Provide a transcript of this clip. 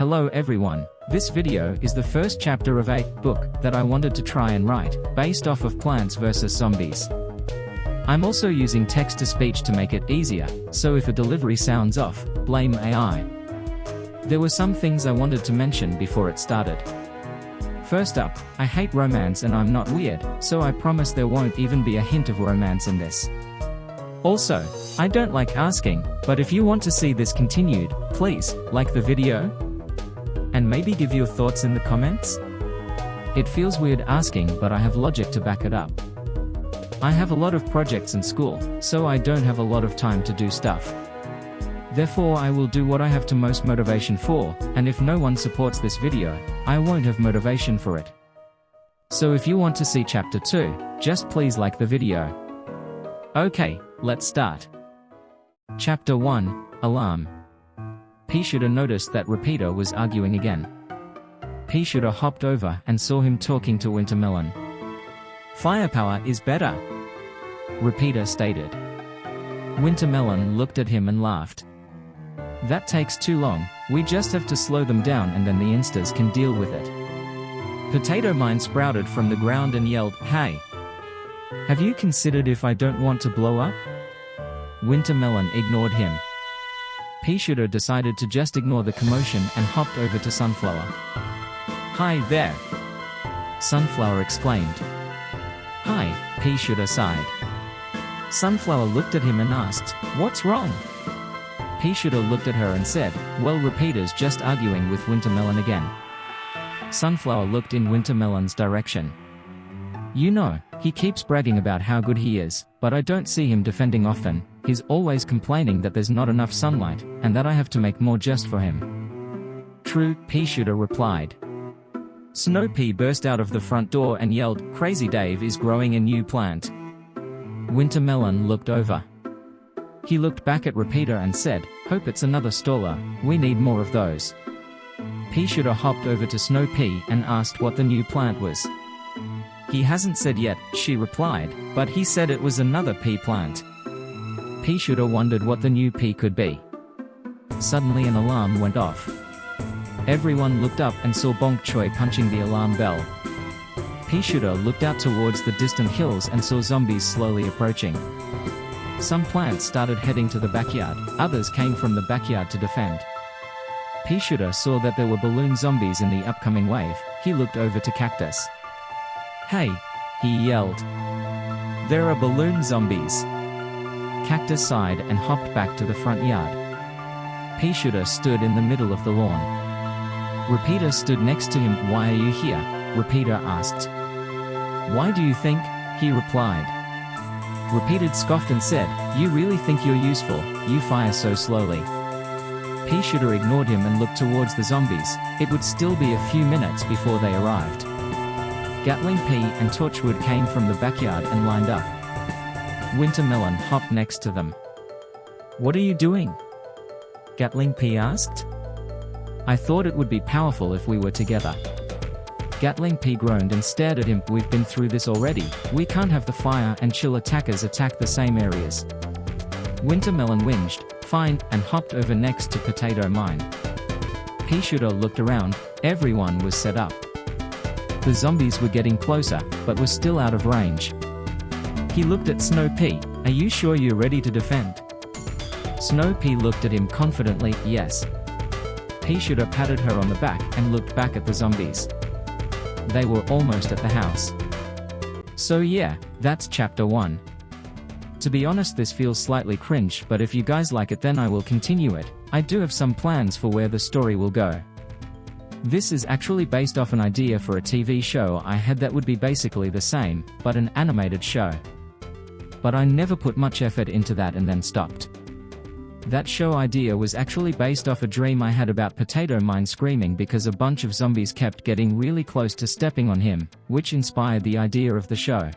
Hello everyone, this video is the first chapter of a book that I wanted to try and write, based off of Plants vs Zombies. I'm also using text-to-speech to make it easier, so if a delivery sounds off, blame AI. There were some things I wanted to mention before it started. First up, I hate romance and I'm not weird, so I promise there won't even be a hint of romance in this. Also, I don't like asking, but if you want to see this continued, please, like the video, and maybe give your thoughts in the comments? It feels weird asking, but I have logic to back it up. I have a lot of projects in school, so I don't have a lot of time to do stuff. Therefore I will do what I have to most motivation for, and if no one supports this video, I won't have motivation for it. So if you want to see chapter 2, just please like the video. Okay, let's start. Chapter 1, Alarm. Pea Shooter noticed that Repeater was arguing again. Pea Shooter hopped over and saw him talking to Wintermelon. Firepower is better, Repeater stated. Wintermelon looked at him and laughed. That takes too long, we just have to slow them down and then the Instas can deal with it. Potato Mine sprouted from the ground and yelled, "Hey! Have you considered if I don't want to blow up?" Wintermelon ignored him. Pea Shooter decided to just ignore the commotion and hopped over to Sunflower. "Hi there!" Sunflower exclaimed. "Hi," Pea Shooter sighed. Sunflower looked at him and asked, "What's wrong?" Pea Shooter looked at her and said, "Well, Repeater's just arguing with Wintermelon again." Sunflower looked in Wintermelon's direction. "You know, he keeps bragging about how good he is, but I don't see him defending often. He's always complaining that there's not enough sunlight, and that I have to make more just for him." "True," Pea Shooter replied. Snow Pea burst out of the front door and yelled, "Crazy Dave is growing a new plant." Wintermelon looked over. He looked back at Repeater and said, "Hope it's another staller, we need more of those." Pea Shooter hopped over to Snow Pea and asked what the new plant was. "He hasn't said yet," she replied, "but he said it was another pea plant." Pea Shooter wondered what the new pea could be. Suddenly an alarm went off. Everyone looked up and saw Bonk Choy punching the alarm bell. Pea Shooter looked out towards the distant hills and saw zombies slowly approaching. Some plants started heading to the backyard, others came from the backyard to defend. Pea Shooter saw that there were balloon zombies in the upcoming wave. He looked over to Cactus. "Hey!" he yelled. "There are balloon zombies!" Cactus sighed and hopped back to the front yard. Pea Shooter stood in the middle of the lawn. Repeater stood next to him. "Why are you here?" Repeater asked. "Why do you think?" he replied. Repeater scoffed and said, "You really think you're useful, you fire so slowly." Pea Shooter ignored him and looked towards the zombies. It would still be a few minutes before they arrived. Gatling Pea and Torchwood came from the backyard and lined up. Wintermelon hopped next to them. "What are you doing?" Gatling Pea asked. "I thought it would be powerful if we were together." Gatling Pea groaned and stared at him. "We've been through this already, we can't have the fire and chill attackers attack the same areas." Wintermelon whinged, "Fine," and hopped over next to Potato Mine. Pea Shooter looked around, everyone was set up. The zombies were getting closer, but were still out of range. He looked at Snow Pea. "Are you sure you're ready to defend?" Snow Pea looked at him confidently. "Yes." Pea Shooter patted her on the back and looked back at the zombies. They were almost at the house. So yeah, that's chapter 1. To be honest, this feels slightly cringe, but if you guys like it then I will continue it. I do have some plans for where the story will go. This is actually based off an idea for a TV show I had that would be basically the same, but an animated show. But I never put much effort into that and then stopped. That show idea was actually based off a dream I had about Potato Mine screaming because a bunch of zombies kept getting really close to stepping on him, which inspired the idea of the show.